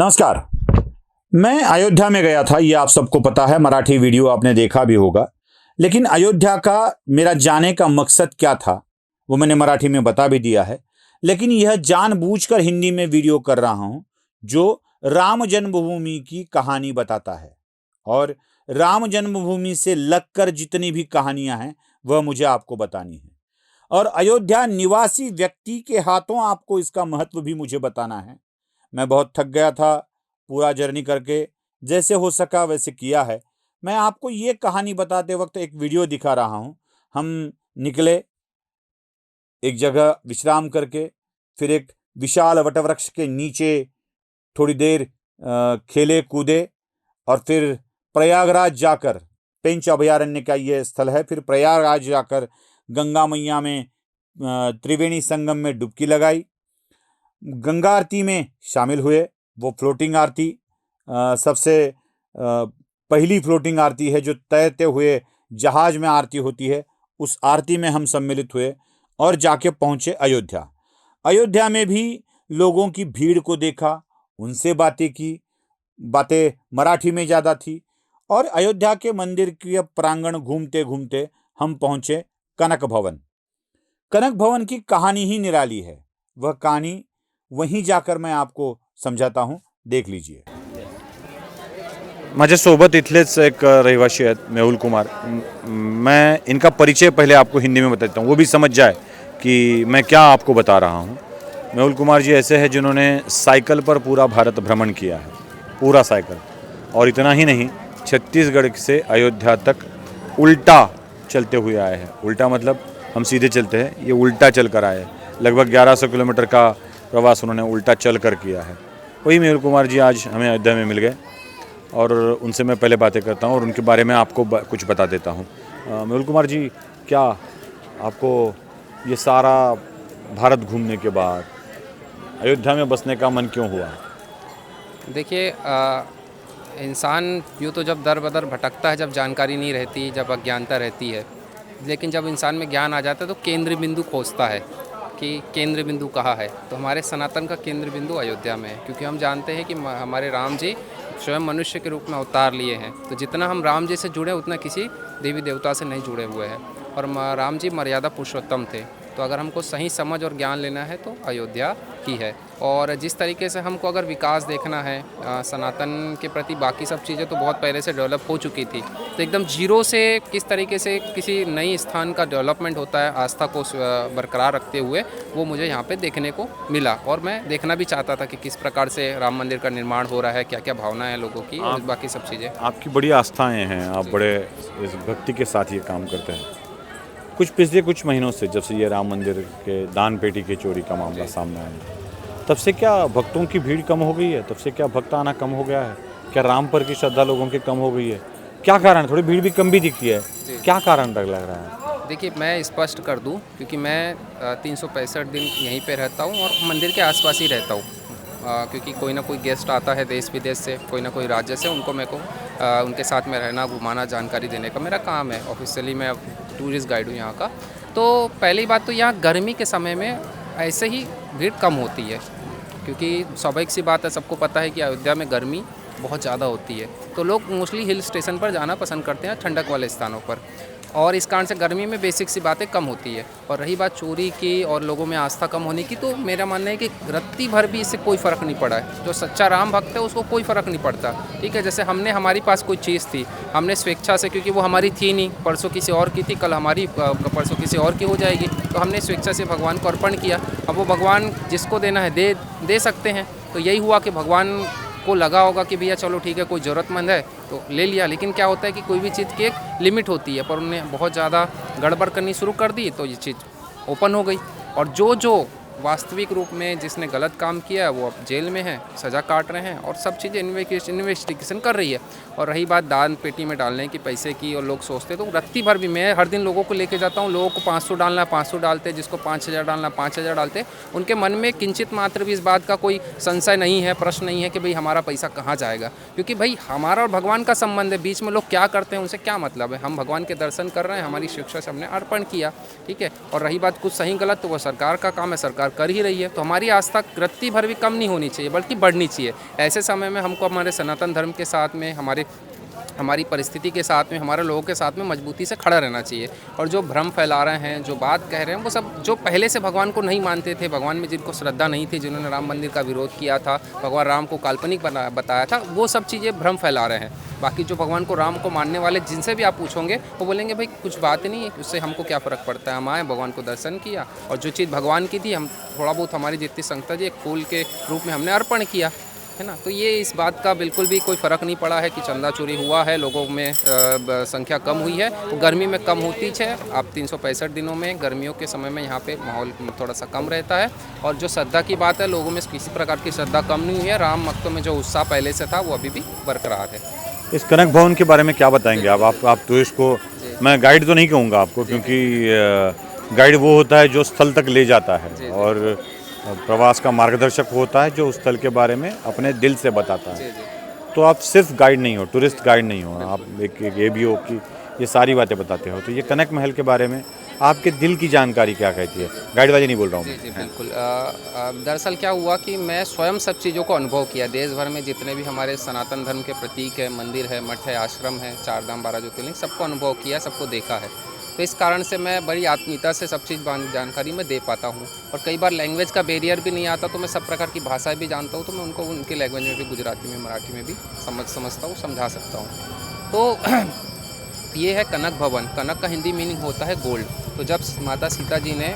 नमस्कार। मैं अयोध्या में गया था, ये आप सबको पता है, मराठी वीडियो आपने देखा भी होगा। लेकिन अयोध्या का मेरा जाने का मकसद क्या था वो मैंने मराठी में बता भी दिया है। लेकिन यह जानबूझकर हिंदी में वीडियो कर रहा हूं जो राम जन्मभूमि की कहानी बताता है। और राम जन्मभूमि से लगकर जितनी भी कहानियां हैं वह मुझे आपको बतानी है। और अयोध्या निवासी व्यक्ति के हाथों आपको इसका महत्व भी मुझे बताना है। मैं बहुत थक गया था पूरा जर्नी करके, जैसे हो सका वैसे किया है। मैं आपको ये कहानी बताते वक्त एक वीडियो दिखा रहा हूँ। हम निकले एक जगह विश्राम करके, फिर एक विशाल वटवृक्ष के नीचे थोड़ी देर खेले कूदे और फिर प्रयागराज जाकर, पेंच अभयारण्य का ये स्थल है, फिर प्रयागराज जाकर गंगा मैया में त्रिवेणी संगम में डुबकी लगाई, गंगा आरती में शामिल हुए। वो फ्लोटिंग आरती सबसे पहली फ्लोटिंग आरती है जो तैरते हुए जहाज में आरती होती है। उस आरती में हम सम्मिलित हुए और जाके पहुंचे अयोध्या। अयोध्या में भी लोगों की भीड़ को देखा, उनसे बातें की। बातें मराठी में ज़्यादा थी। और अयोध्या के मंदिर के प्रांगण घूमते घूमते हम पहुंचे कनक भवन। कनक भवन की कहानी ही निराली है। वह कहानी वहीं जाकर मैं आपको समझाता हूं, देख लीजिए। माझ्यासोबत इथलेच एक रहिवासी आहेत, मेहुल कुमार। मैं इनका परिचय पहले आपको हिंदी में बताता हूँ, वो भी समझ जाए कि मैं क्या आपको बता रहा हूँ। मेहुल कुमार जी ऐसे हैं जिन्होंने साइकिल पर पूरा भारत भ्रमण किया है, पूरा साइकिल। और इतना ही नहीं, छत्तीसगढ़ से अयोध्या तक उल्टा चलते हुए आए हैं। उल्टा मतलब हम सीधे चलते हैं, ये उल्टा चल कर आए हैं। लगभग 1100 किलोमीटर का प्रवास उन्होंने उल्टा चल कर किया है। वही मेहुल कुमार जी आज हमें अयोध्या में मिल गए और उनसे मैं पहले बातें करता हूँ और उनके बारे में आपको कुछ बता देता हूँ। मेहुल कुमार जी, क्या आपको ये सारा भारत घूमने के बाद अयोध्या में बसने का मन क्यों हुआ? देखिए, इंसान यूँ तो जब दर बदर भटकता है, जब जानकारी नहीं रहती, जब अज्ञानता रहती है, लेकिन जब इंसान में ज्ञान आ जाता है तो केंद्र बिंदु खोजता है कि केंद्र बिंदु कहाँ है। तो हमारे सनातन का केंद्र बिंदु अयोध्या में है, क्योंकि हम जानते हैं कि हमारे राम जी स्वयं मनुष्य के रूप में अवतार लिए हैं। तो जितना हम राम जी से जुड़े उतना किसी देवी देवता से नहीं जुड़े हुए हैं। और राम जी मर्यादा पुरुषोत्तम थे। तो अगर हमको सही समझ और ज्ञान लेना है तो अयोध्या की है। और जिस तरीके से हमको अगर विकास देखना है सनातन के प्रति, बाकी सब चीज़ें तो बहुत पहले से डेवलप हो चुकी थी। तो एकदम जीरो से किस तरीके से किसी नई स्थान का डेवलपमेंट होता है आस्था को बरकरार रखते हुए, वो मुझे यहाँ पे देखने को मिला। और मैं देखना भी चाहता था कि किस प्रकार से राम मंदिर का निर्माण हो रहा है, क्या क्या भावनाएं हैं लोगों की और बाकी सब चीज़ें। आपकी बड़ी आस्थाएं हैं, आप बड़े इस भक्ति के साथ ये काम करते हैं। पिछले कुछ महीनों से, जब से ये राम मंदिर के दान पेटी के चोरी का मामला सामने आया, तब से क्या भक्तों की भीड़ कम हो गई है? तब से क्या भक्त आना कम हो गया है? क्या राम पर की श्रद्धा लोगों की कम हो गई है? क्या कारण? थोड़ी भीड़ भी कम भी दिखती है, क्या कारण लग रहा है? देखिए, मैं स्पष्ट कर दूं, क्योंकि मैं 365 दिन यहीं पे रहता हूं और मंदिर के आसपास ही रहता हूं। क्योंकि कोई ना कोई गेस्ट आता है देश विदेश से, कोई ना कोई राज्य से, उनको मेरे को उनके साथ में रहना, घुमाना, जानकारी देने का मेरा काम है। ऑफिशियली मैं टूरिस्ट गाइड हूँ यहाँ का। तो पहली बात तो यहाँ गर्मी के समय में ऐसे ही भीड़ कम होती है, क्योंकि स्वाभाविक सी बात है, सबको पता है कि अयोध्या में गर्मी बहुत ज़्यादा होती है। तो लोग मोस्टली हिल स्टेशन पर जाना पसंद करते हैं, ठंडक वाले स्थानों पर। और इस कारण से गर्मी में बेसिक सी बातें कम होती है। और रही बात चोरी की और लोगों में आस्था कम होने की, तो मेरा मानना है कि रत्ती भर भी इससे कोई फ़र्क नहीं पड़ा है। जो सच्चा राम भक्त है उसको कोई फ़र्क नहीं पड़ता। ठीक है, जैसे हमारी पास कोई चीज़ थी, हमने स्वेच्छा से, क्योंकि वो हमारी थी नहीं, परसों किसी और की थी, कल हमारी, परसों किसी और की हो जाएगी, तो हमने स्वेच्छा से भगवान को अर्पण किया। अब वो भगवान जिसको देना है दे सकते हैं। तो यही हुआ कि भगवान को लगा होगा कि भैया चलो ठीक है, कोई ज़रूरतमंद है तो ले लिया। लेकिन क्या होता है कि कोई भी चीज़ की एक लिमिट होती है, पर उन्होंने बहुत ज़्यादा गड़बड़ करनी शुरू कर दी तो ये चीज़ ओपन हो गई। और जो वास्तविक रूप में जिसने गलत काम किया है वो अब जेल में है, सज़ा काट रहे हैं और सब चीज़ें इन्वेस्टिगेशन कर रही है। और रही बात दान पेटी में डालने की पैसे की, और लोग सोचते तो रत्ती भर भी, मैं हर दिन लोगों को लेके जाता हूँ, लोगों को 500 डालना 500 डालते, जिसको 5000 डालना 5000 डालते। उनके मन में किंचित मात्र भी इस बात का कोई संशय नहीं है, प्रश्न नहीं है कि भाई हमारा पैसा कहाँ जाएगा। क्योंकि भाई हमारा और भगवान का संबंध है, बीच में लोग क्या करते हैं उनसे क्या मतलब है। हम भगवान के दर्शन कर रहे हैं, हमारी शिक्षा से हमने अर्पण किया, ठीक है। और रही बात कुछ सही गलत, तो वो सरकार का काम है, सरकार कर ही रही है। तो हमारी आस्था रत्ती भर भी कम नहीं होनी चाहिए, बल्कि बढ़नी चाहिए। ऐसे समय में हमको हमारे सनातन धर्म के साथ में, हमारी परिस्थिति के साथ में, हमारे लोगों के साथ में मजबूती से खड़ा रहना चाहिए। और जो भ्रम फैला रहे हैं, जो बात कह रहे हैं, वो सब जो पहले से भगवान को नहीं मानते थे, भगवान में जिनको श्रद्धा नहीं थी, जिन्होंने राम मंदिर का विरोध किया था, भगवान राम को काल्पनिक बताया था, वो सब चीज़ें भ्रम फैला रहे हैं। बाकी जो भगवान को, राम को मानने वाले जिनसे भी आप पूछोगे, वो बोलेंगे भाई कुछ बात नहीं है, उससे हमको क्या फ़र्क पड़ता है, हम आए, भगवान को दर्शन किया, और जो चीज़ भगवान की थी, हम थोड़ा बहुत हमारी जितनी संगता जी एक फूल के रूप में हमने अर्पण किया, है ना। तो ये इस बात का बिल्कुल भी कोई फ़र्क नहीं पड़ा है कि चंदा चोरी हुआ है, लोगों में संख्या कम हुई है। तो गर्मी में कम होती है। अब 365 दिनों में गर्मियों के समय में यहाँ पे माहौल थोड़ा सा कम रहता है। और जो श्रद्धा की बात है, लोगों में किसी प्रकार की श्रद्धा कम नहीं हुई है। राम भक्तों में जो उत्साह पहले से था वो अभी भी बरकरार है। इस कनक भवन के बारे में क्या बताएंगे आप टूरिस्ट को? मैं गाइड तो नहीं कहूँगा आपको, क्योंकि गाइड वो होता है जो स्थल तक ले जाता है, और प्रवास का मार्गदर्शक होता है जो उस स्थल के बारे में अपने दिल से बताता है। तो आप सिर्फ गाइड नहीं हो, टूरिस्ट गाइड नहीं हो, आप एक ये भी हो कि ये सारी बातें बताते हो। तो ये कनक महल के बारे में आपके दिल की जानकारी क्या कहती है? गाइडबाजी नहीं बोल रहा हूँ जी बिल्कुल। दरअसल क्या हुआ कि मैं स्वयं सब चीज़ों को अनुभव किया। देश भर में जितने भी हमारे सनातन धर्म के प्रतीक है, मंदिर है, मठ है, आश्रम है, 4 धाम 12 ज्योतिर्लिंग, सबको अनुभव किया, सबको देखा है। तो इस कारण से मैं बड़ी आत्मीयता से सब चीज़ जानकारी मैं दे पाता हूँ। और कई बार लैंग्वेज का बैरियर भी नहीं आता, तो मैं सब प्रकार की भाषाएं भी जानता हूँ, तो मैं उनको उनकी लैंग्वेज में भी, गुजराती में, मराठी में भी समझता हूँ, समझा सकता हूँ। तो ये है कनक भवन। कनक का हिंदी मीनिंग होता है गोल्ड। तो जब माता सीता जी ने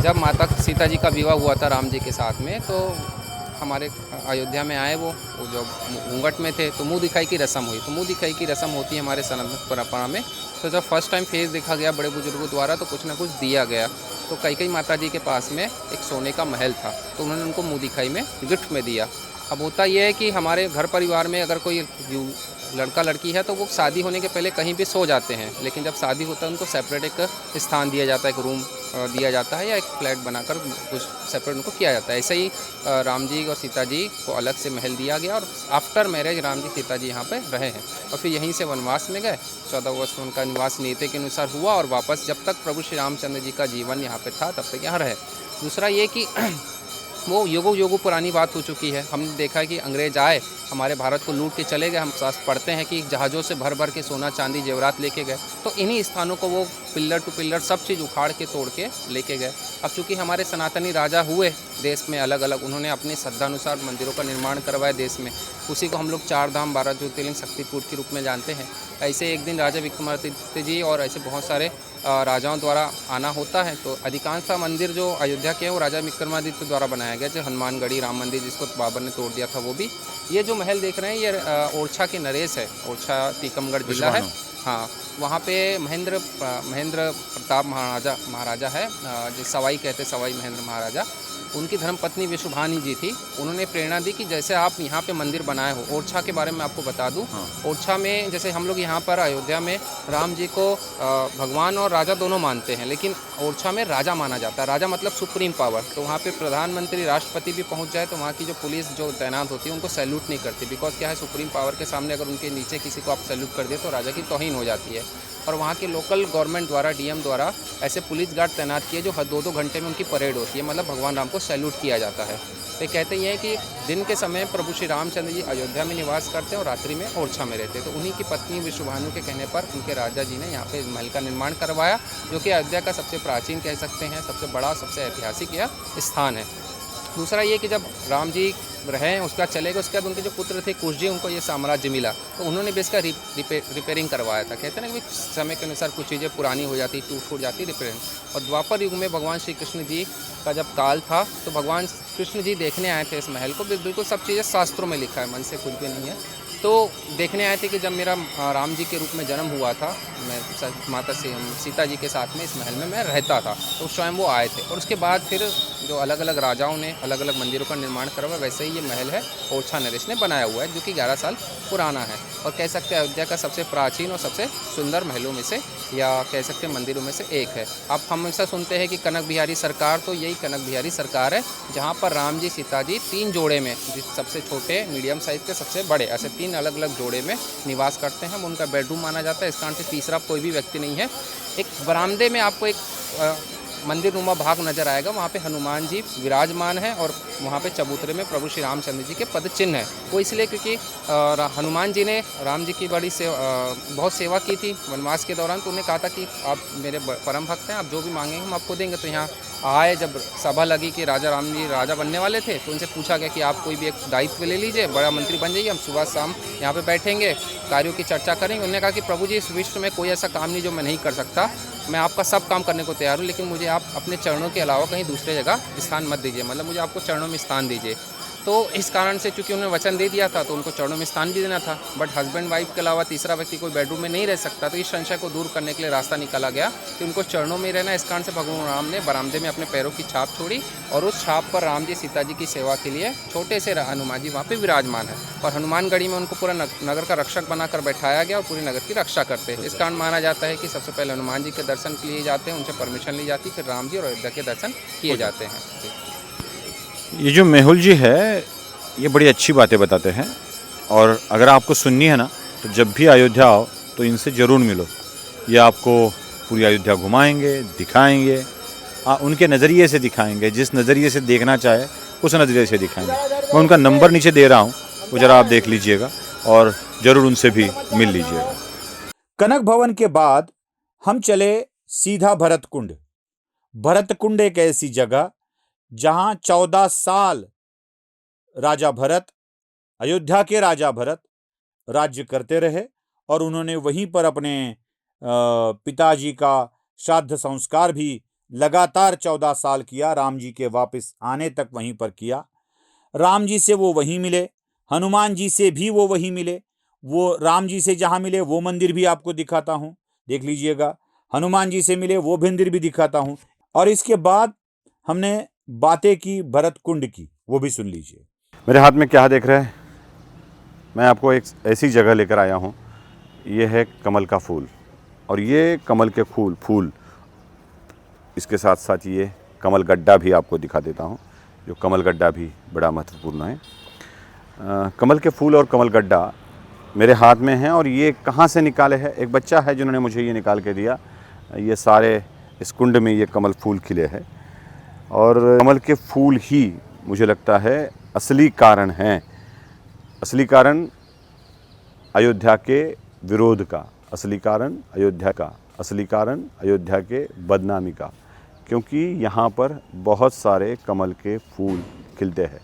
जब माता सीता जी का विवाह हुआ था राम जी के साथ में, तो हमारे अयोध्या में आए वो जब घूंघट में थे, तो मुंह दिखाई की रस्म हुई। तो मुंह दिखाई की रस्म होती है हमारे सनातन परंपरा में। तो जब फर्स्ट टाइम फेस देखा गया बड़े बुजुर्गों द्वारा, तो कुछ ना कुछ दिया गया। तो कई माता जी के पास में एक सोने का महल था, तो उन्होंने उनको मुंह दिखाई में गिफ्ट में दिया। अब होता यह है कि हमारे घर परिवार में अगर कोई लड़का लड़की है, तो वो शादी होने के पहले कहीं भी सो जाते हैं, लेकिन जब शादी होता है उनको सेपरेट एक स्थान दिया जाता है, एक रूम दिया जाता है, या एक फ्लैट बनाकर कुछ सेपरेट उनको किया जाता है। ऐसे ही राम जी और सीता जी को अलग से महल दिया गया, और आफ्टर मैरिज राम जी सीता जी यहाँ पे रहे हैं। और फिर यहीं से वनवास में गए। 14 वर्ष उनका निवास नीति के अनुसार हुआ, और वापस जब तक प्रभु श्री रामचंद्र जी का जीवन यहाँ पे था, तब तक यहाँ रहे। दूसरा ये कि वो युगों पुरानी बात हो चुकी है। हमने देखा है कि अंग्रेज आए, हमारे भारत को लूट के चले गए। हम पढ़ते हैं कि जहाज़ों से भर भर के सोना चांदी जेवरात लेके गए। तो इन्हीं स्थानों को वो पिलर टू पिलर सब चीज़ उखाड़ के तोड़ के लेके गए। अब चूँकि हमारे सनातनी राजा हुए देश में अलग अलग, उन्होंने अपनी श्रद्धानुसार मंदिरों का निर्माण करवाया देश में। उसी को हम लोग 4 धाम 12 ज्योतिर्लिंग शक्तिपीठ के रूप में जानते हैं। ऐसे एक दिन राजा विक्रमादित्य जी और ऐसे बहुत सारे राजाओं द्वारा आना होता है। तो अधिकांशतः मंदिर जो अयोध्या के हैं वो राजा विक्रमादित्य द्वारा बनाया गया। जो हनुमानगढ़ी राम मंदिर जिसको बाबर ने तोड़ दिया था, वो भी। ये जो महल देख रहे हैं ये ओरछा के नरेश है। ओरछा टीकमगढ़ जिला है। हाँ, वहाँ पे महेंद्र प्रताप महाराजा है, जो सवाई कहते, सवाई महेंद्र महाराजा। उनकी धर्मपत्नी विश्वभानी जी थी। उन्होंने प्रेरणा दी कि जैसे आप यहाँ पे मंदिर बनाए हो। ओरछा के बारे में आपको बता दूँ। ओरछा में जैसे हम लोग यहाँ पर अयोध्या में राम जी को भगवान और राजा दोनों मानते हैं, लेकिन ओरछा में राजा माना जाता है। राजा मतलब सुप्रीम पावर। तो वहाँ पे प्रधानमंत्री, राष्ट्रपति भी पहुँच जाए तो वहाँ की जो पुलिस जो तैनात होती है उनको सैल्यूट नहीं करती। बिकॉज क्या है, सुप्रीम पावर के सामने अगर उनके नीचे किसी को आप सैल्यूट कर दे तो राजा की तौहीन हो जाती है। और वहाँ के लोकल गवर्नमेंट द्वारा, डीएम द्वारा ऐसे पुलिस गार्ड तैनात किए जो हर 2-2 घंटे में उनकी परेड होती है। मतलब भगवान राम को सैल्यूट किया जाता है। तो कहते हैं कि दिन के समय प्रभु श्री रामचंद्र जी अयोध्या में निवास करते हैं और रात्रि में ओरछा में रहते हैं। तो उन्हीं की पत्नी विश्वभानु के कहने पर उनके राजा जी ने यहाँ पे महल का निर्माण करवाया, जो कि अयोध्या का सबसे प्राचीन कह सकते हैं, सबसे बड़ा, सबसे ऐतिहासिक यह स्थान है। दूसरा ये कि जब राम जी रहे, उसके बाद चले गए, उसके बाद उनके जो पुत्र थे कुश जी, उनको ये साम्राज्य मिला, तो उन्होंने भी इसका रिपेयरिंग करवाया था। कहते हैं ना कि समय के अनुसार कुछ चीज़ें पुरानी हो जाती, टूट जाती, रिपेयरिंग। और द्वापर युग में भगवान श्री कृष्ण जी का जब काल था, तो भगवान कृष्ण जी देखने आए थे इस महल को। बिल्कुल सब चीज़ें शास्त्रों में लिखा है, मन से कुछ भी नहीं है। तो देखने आए थे कि जब मेरा राम जी के रूप में जन्म हुआ था, मैं माता सीता जी के साथ में इस महल में मैं रहता था, तो स्वयं वो आए थे। और उसके बाद फिर जो अलग अलग राजाओं ने अलग अलग मंदिरों का निर्माण करवाया, वैसे ही ये महल है ओरछा नरेश ने बनाया हुआ है, जो कि 11 साल पुराना है। और कह सकते हैं अयोध्या का सबसे प्राचीन और सबसे सुंदर महलों में से, या कह सकते हैं मंदिरों में से एक है। आप हमेशा सुनते हैं कि कनक बिहारी सरकार, तो यही कनक बिहारी सरकार है, जहाँ पर राम जी सीता जी 3 जोड़े में, सबसे छोटे, मीडियम साइज़ के, सबसे बड़े, ऐसे 3 अलग अलग जोड़े में निवास करते हैं। उनका बेडरूम माना जाता है। इस कारण से तीसरा कोई भी व्यक्ति नहीं है। एक बरामदे में आपको एक मंदिर नुमा भाग नज़र आएगा, वहाँ पे हनुमान जी विराजमान हैं और वहाँ पे चबूतरे में प्रभु श्री रामचंद्र जी के पद चिन्ह हैं। वो इसलिए क्योंकि हनुमान जी ने राम जी की बहुत सेवा की थी वनवास के दौरान, तो उन्हें कहा था कि आप मेरे परम भक्त हैं, आप जो भी मांगेंगे हम आपको देंगे। तो यहाँ आए, जब सभा लगी कि राजा राम जी राजा बनने वाले थे, तो उनसे पूछा गया कि आप कोई भी एक दायित्व ले लीजिए, बड़ा मंत्री बन जाइए, हम सुबह शाम यहाँ पे बैठेंगे, कार्यों की चर्चा करेंगे। उन्होंने कहा कि प्रभु जी, इस विश्व में कोई ऐसा काम नहीं जो मैं नहीं कर सकता, मैं आपका सब काम करने को तैयार हूँ, लेकिन मुझे आप अपने चरणों के अलावा कहीं दूसरे जगह स्थान मत दीजिए, मतलब मुझे आपको चरणों में स्थान दीजिए। तो इस कारण से चूंकि उन्होंने वचन दे दिया था, तो उनको चरणों में स्थान भी देना था, बट हस्बैंड वाइफ के अलावा तीसरा व्यक्ति कोई बेडरूम में नहीं रह सकता। तो इस संशय को दूर करने के लिए रास्ता निकाला गया कि उनको चरणों में रहना। इस कारण से भगवान राम ने बरामदे में अपने पैरों की छाप छोड़ी और उस छाप पर राम जी सीता जी की सेवा के लिए छोटे से हनुमान जी वहाँ पे विराजमान है, और हनुमानगढ़ी में उनको पूरा नगर का रक्षक बनाकर बैठाया गया और पूरे नगर की रक्षा करते हैं। इस कारण माना जाता है कि सबसे पहले हनुमान जी के दर्शन लिए जाते हैं, उनसे परमिशन ली जाती है, फिर राम जी और अयोध्या के दर्शन किए जाते हैं जी। ये जो मेहुल जी है, ये बड़ी अच्छी बातें बताते हैं, और अगर आपको सुननी है ना, तो जब भी अयोध्या आओ तो इनसे ज़रूर मिलो। ये आपको पूरी अयोध्या घुमाएंगे, दिखाएंगे, उनके नज़रिए से दिखाएंगे, जिस नज़रिए से देखना चाहे उस नज़रिए से दिखाएंगे। मैं उनका नंबर नीचे दे रहा हूँ, वो ज़रा आप देख लीजिएगा और ज़रूर उनसे भी मिल लीजिएगा। कनक भवन के बाद हम चले सीधा भरत कुंड। भरत कुंड एक ऐसी जगह जहां 14 साल राजा भरत, अयोध्या के राजा भरत राज्य करते रहे, और उन्होंने वहीं पर अपने पिताजी का श्राद्ध संस्कार भी लगातार 14 साल किया, राम जी के वापस आने तक वहीं पर किया। राम जी से वो वहीं मिले, हनुमान जी से भी वो वहीं मिले। वो राम जी से जहाँ मिले वो मंदिर भी आपको दिखाता हूँ, देख लीजिएगा। हनुमान जी से मिले वो मंदिर भी दिखाता हूँ। और इसके बाद हमने बातें की भरत कुंड की, वो भी सुन लीजिए। मेरे हाथ में क्या देख रहे हैं? मैं आपको एक ऐसी जगह लेकर आया हूँ। ये है कमल का फूल, और ये कमल के फूल इसके साथ साथ ये कमल गड्ढा भी आपको दिखा देता हूँ, जो कमल गड्ढा भी बड़ा महत्वपूर्ण है। कमल के फूल और कमल गड्ढा मेरे हाथ में है, और ये कहाँ से निकाले हैं? एक बच्चा है जिन्होंने मुझे ये निकाल के दिया। ये सारे इस कुंड में ये कमल फूल खिले हैं, और कमल के फूल ही मुझे लगता है असली कारण हैं। असली कारण अयोध्या के विरोध का, असली कारण अयोध्या का, असली कारण अयोध्या के बदनामी का, क्योंकि यहाँ पर बहुत सारे कमल के फूल खिलते हैं।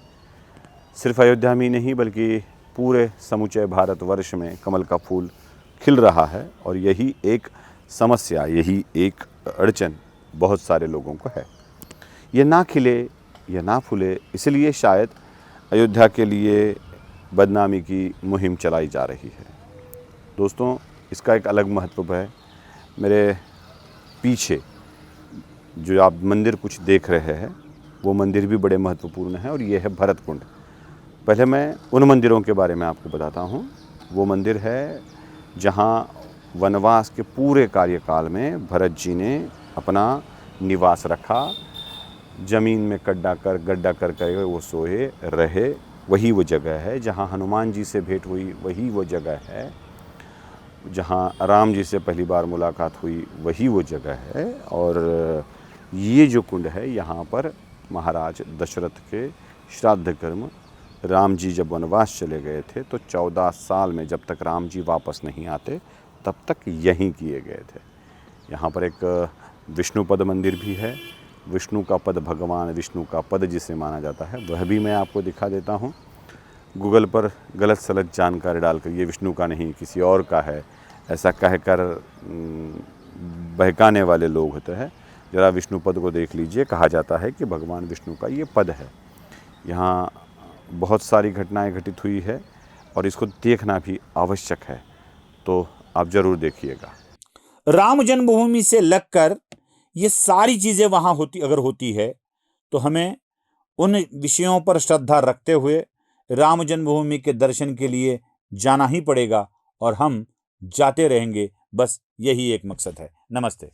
सिर्फ अयोध्या में ही नहीं, बल्कि पूरे समूचे भारतवर्ष में कमल का फूल खिल रहा है, और यही एक समस्या, यही एक अड़चन बहुत सारे लोगों को है। ये ना खिले, ये ना फूले, इसलिए शायद अयोध्या के लिए बदनामी की मुहिम चलाई जा रही है। दोस्तों, इसका एक अलग महत्व है। मेरे पीछे जो आप मंदिर कुछ देख रहे हैं, वो मंदिर भी बड़े महत्वपूर्ण हैं, और ये है भरत कुंड। पहले मैं उन मंदिरों के बारे में आपको बताता हूँ। वो मंदिर है जहाँ वनवास के पूरे कार्यकाल में भरत जी ने अपना निवास रखा, ज़मीन में गड्ढा कर वो सोए रहे। वही वो जगह है जहाँ हनुमान जी से भेंट हुई, वही वो जगह है जहाँ राम जी से पहली बार मुलाकात हुई, वही वो जगह है। और ये जो कुंड है, यहाँ पर महाराज दशरथ के श्राद्ध कर्म, राम जी जब वनवास चले गए थे तो 14 साल में जब तक राम जी वापस नहीं आते तब तक यहीं किए गए थे। यहाँ पर एक विष्णु पद मंदिर भी है। विष्णु का पद, भगवान विष्णु का पद जिसे माना जाता है, वह भी मैं आपको दिखा देता हूँ। गूगल पर गलत सलत जानकारी डालकर ये विष्णु का नहीं किसी और का है ऐसा कहकर बहकाने वाले लोग होते हैं। ज़रा विष्णु पद को देख लीजिए। कहा जाता है कि भगवान विष्णु का ये पद है। यहाँ बहुत सारी घटनाएं घटित हुई है और इसको देखना भी आवश्यक है, तो आप ज़रूर देखिएगा। राम जन्मभूमि से लगकर ये सारी चीज़ें वहाँ अगर होती है तो हमें उन विषयों पर श्रद्धा रखते हुए राम जन्मभूमि के दर्शन के लिए जाना ही पड़ेगा, और हम जाते रहेंगे। बस यही एक मकसद है। नमस्ते।